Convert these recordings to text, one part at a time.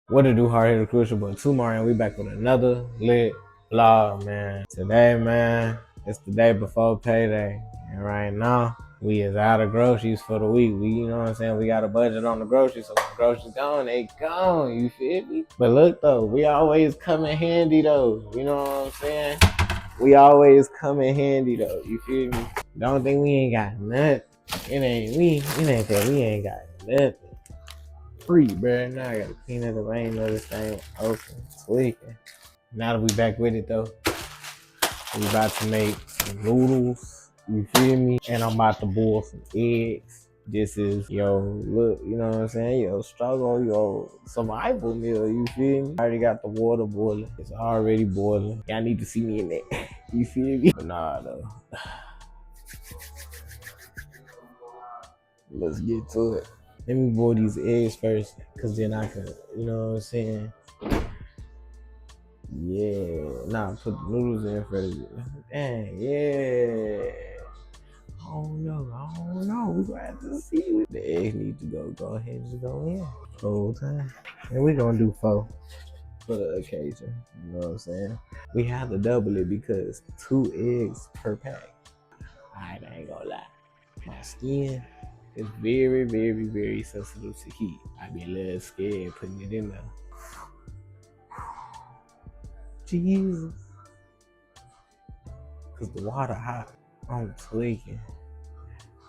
What to do, hard hitter crucial, but tomorrow and we back with another lit vlog, man. Today, man, it's the day before payday, and right now we is out of groceries for the week. We, you know what I'm saying, we got a budget on the groceries, so when the groceries gone, they gone. You feel me? But look though, we always come in handy though. You know what I'm saying? We always come in handy though. You feel me? Don't think we ain't got nothing. It ain't that we ain't got nothing free, bro. Now I gotta clean up the rain of this thing open, tweaking. Now that we back with it though, we about to make some noodles. You feel me? And I'm about to boil some eggs. This is look, you know what I'm saying? Yo, struggle, survival meal. You feel me? I already got the water boiling. It's already boiling. Y'all need to see me in there. You feel me? But nah, though. Let's get to it. Let me boil these eggs first, cause then I can, you know what I'm saying? Yeah, nah, put the noodles in first. Dang, yeah. I don't know. We gonna have to see. The eggs need to go ahead and just go in. Whole time. And we gonna do 4 for the occasion. You know what I'm saying? We have to double it because 2 eggs per pack. I ain't gonna lie. My skin is very, very, very sensitive to heat. I be a little scared putting it in there. Jesus. Cause the water hot. I'm tweaking.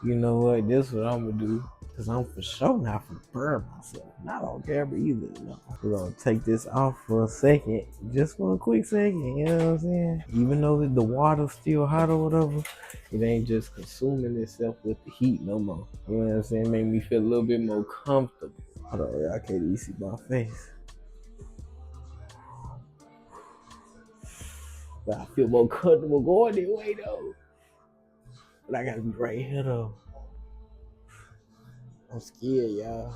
You know what? This is what I'm gonna do. Cause I'm for sure not gonna burn myself. Not on camera either. No. We're gonna take this off for a second. Just for a quick second, you know what I'm saying? Even though the water's still hot or whatever, it ain't just consuming itself with the heat no more. You know what I'm saying? Make me feel a little bit more comfortable. Hold on, y'all can't even see my face. But I feel more comfortable going that way though. But I gotta be right here though. I'm scared, y'all.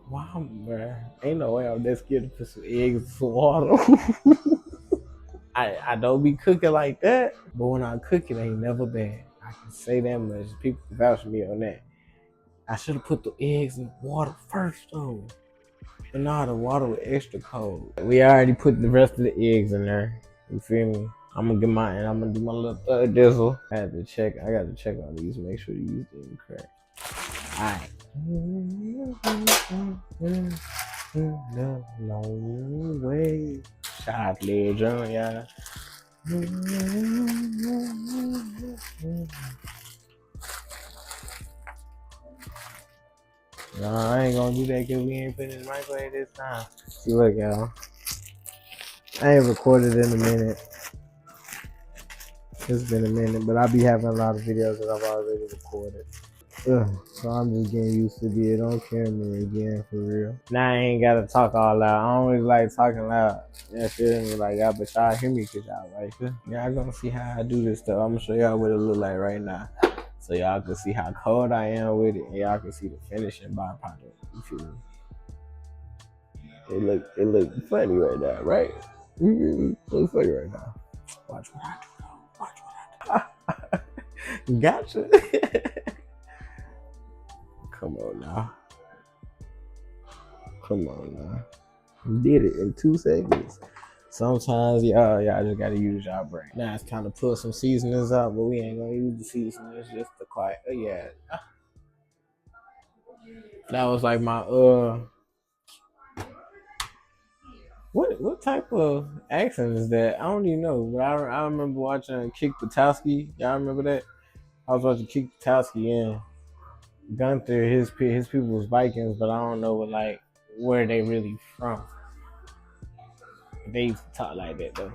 Wow, bruh. Ain't no way I'm that scared to put some eggs in some water. I don't be cooking like that, but when I cook it ain't never bad. I can say that much. People can vouch for me on that. I should have put the eggs in the water first though. But nah, the water was extra cold. We already put the rest of the eggs in there. You feel me? I'm gonna do my little third dizzle. I got to check on these, make sure these didn't crack. Alright. No way. Shout out to Lil John, y'all. No, I ain't gonna do that because we ain't putting in the microwave this time. See, look, y'all. I ain't recorded in a minute. It's been a minute, but I be having a lot of videos that I've already recorded. So I'm just getting used to being on camera again, for real. Now I ain't gotta talk all loud. I don't really like talking loud. You feel me? Like, y'all, but y'all hear me because y'all right here. Y'all gonna see how I do this stuff. I'm gonna show y'all what it look like right now. So y'all can see how cold I am with it, and y'all can see the finishing byproduct. You feel me? It look funny right now, right? It looks funny right now. Watch what I do though. Watch what I do. Gotcha. Come on now. Did it in 2 seconds. Sometimes y'all just gotta use y'all brain. Now it's time to put some seasonings out, but we ain't gonna use the seasonings, just the quiet. Yeah. That was like my what type of accent is that? I don't even know. But I remember watching Kick Butowski. Y'all remember that? I was watching Kick Butowski and Gunther. His people was Vikings, but I don't know where they really from. They used to talk like that though.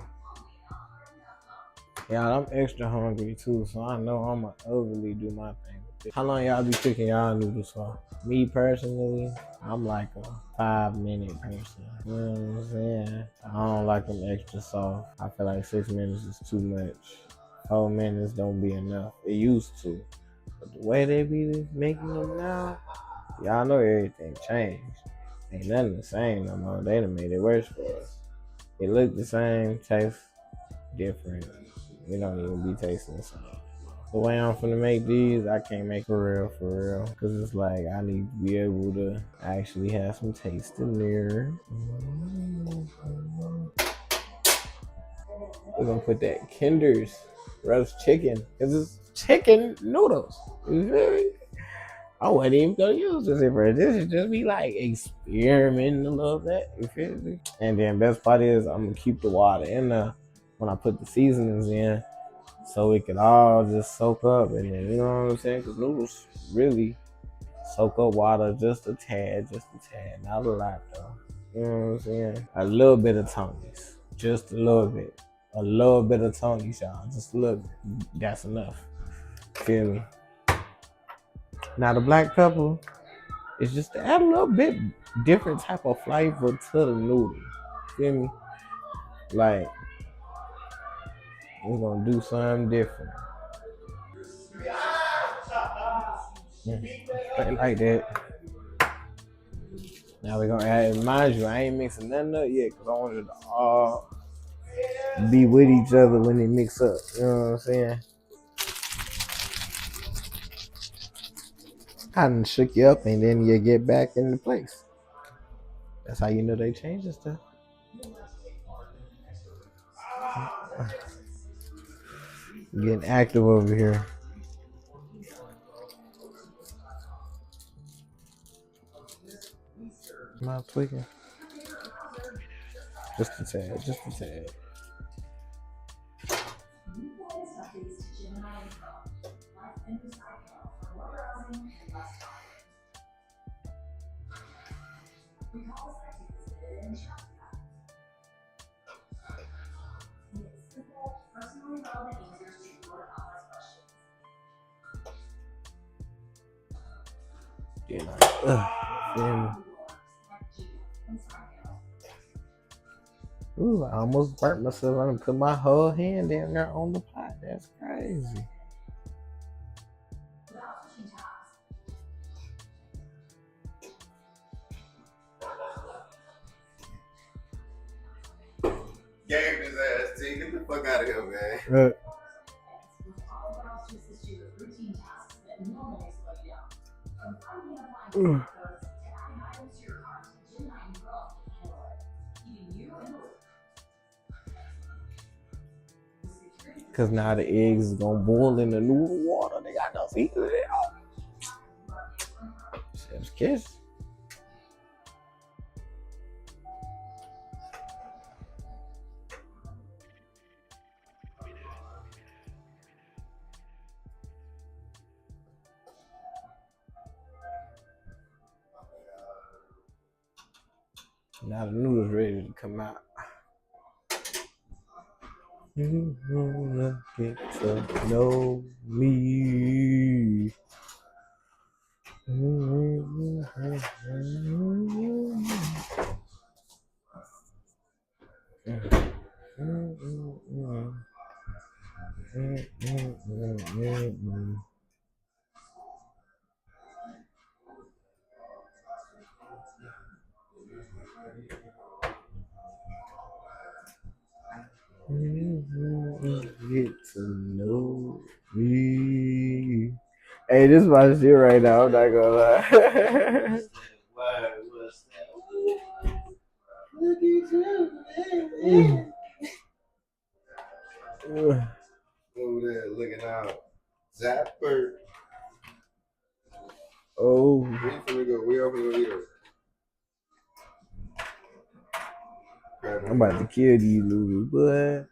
Yeah, I'm extra hungry too, so I know I'm gonna overly do my thing. How long y'all be cooking y'all noodles for? Me personally, I'm like a 5-minute person. You know what I'm saying? I don't like them extra soft. I feel like 6 minutes is too much. 4 minutes don't be enough. It used to. But the way they be making them now, y'all know everything changed. Ain't nothing the same no more. They done made it worse for us. It look the same, taste different. We don't even be tasting the same. The way I'm finna make these, I can't make for real. Cause it's like I need to be able to actually have some taste in there. We're gonna put that Kinder's roast chicken. Cause it's chicken noodles. You feel me? I wasn't even gonna use this for this is just be like experimenting a little bit. You feel me? And then best part is I'm gonna keep the water in there when I put the seasonings in, so it can all just soak up. And then you know what I'm saying? Cause noodles really soak up water just a tad, not a lot though. You know what I'm saying? A little bit of Tony's, just a little bit. A little bit of Tony's, y'all. Just a little bit. That's enough. Feel me? Now the black pepper is just to add a little bit different type of flavor to the noodle. Feel me? Like we're gonna do something different. Straight like that. Now we're gonna add, mind you, I ain't mixing nothing up yet because I want it to all be with each other when they mix up. You know what I'm saying? I done shook you up and then you get back into place. That's how you know they changing stuff. Getting active over here. Am I tweaking? Just a tad, just a tad. You know, ooh, I almost burnt myself. I done put my whole hand down there on the pot. That's crazy. Gave his ass, T. Get the fuck out of here, man. Cause now the eggs is gonna boil in the noodle water. They got no seasoning. Chef's kiss. Now the noodles ready to come out. You wanna get to know me. Get to know me. Hey, this is my shit right now. I'm not gonna lie. Over there looking out. Zapper. Oh, Where you finna go? Where y'all finna go here? I'm about to kill these noodles, boy.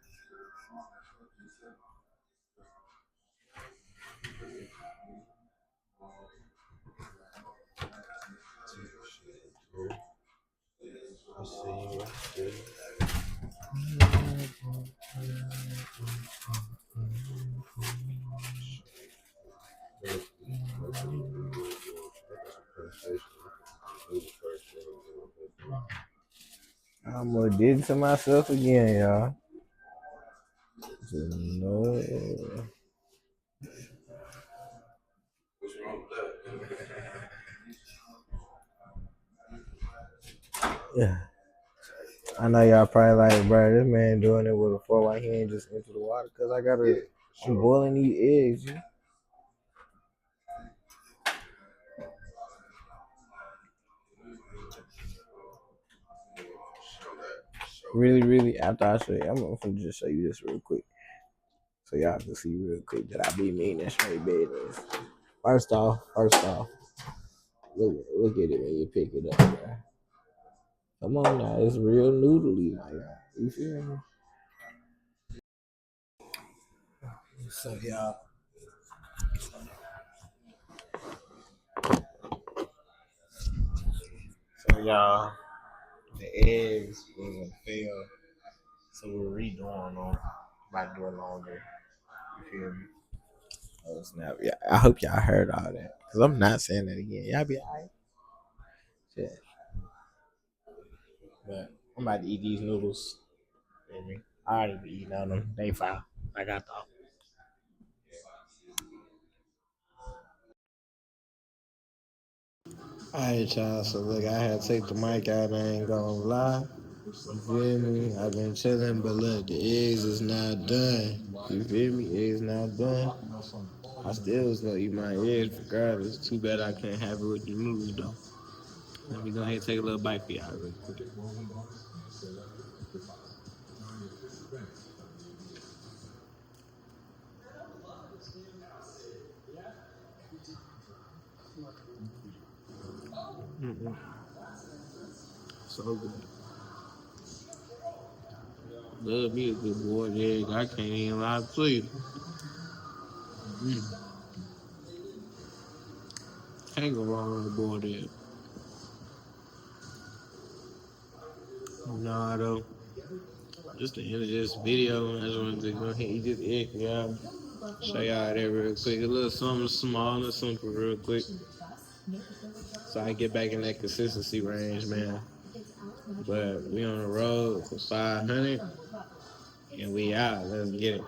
I'm gonna did to myself again, y'all. No. Yeah. I know y'all probably like, bro, this man doing it with a 4 white hand just into the water. Cause I gotta I'm boiling these eggs. You know? Really, really. After I show you, I'm gonna just show you this real quick, so y'all can see real quick that I be meaning straight business. First off, look at it when you pick it up, bro. Come on now, it's real noodly, my guy. You feel me? So y'all, the eggs was gonna fail, so we're redoing them by doing longer. You feel me? Oh snap! Yeah, I hope y'all heard all that, cause I'm not saying that again. Y'all be alright. Shit. But I'm about to eat these noodles. Feel me? I already be eating on them. They fine. I got thought. Alright, y'all. So look, I had to take the mic out. I ain't gonna lie. You feel me? I've been chilling, but look, the eggs is not done. You feel me? Eggs not done. I still was gonna eat my eggs regardless. Too bad I can't have it with the noodles though. Let me go ahead and take a little bite for y'all real quick. Mm-mm. So good. Love me a good boiled egg. I can't even lie to you. Mm. Can't go wrong with a boiled egg. Nah, though. Just the end of this video. I just wanted to go ahead and eat this egg for y'all. Show y'all that real quick. A little something small and simple real quick. So I get back in that consistency range, man. But we on the road for 500 and we out. Let's get it.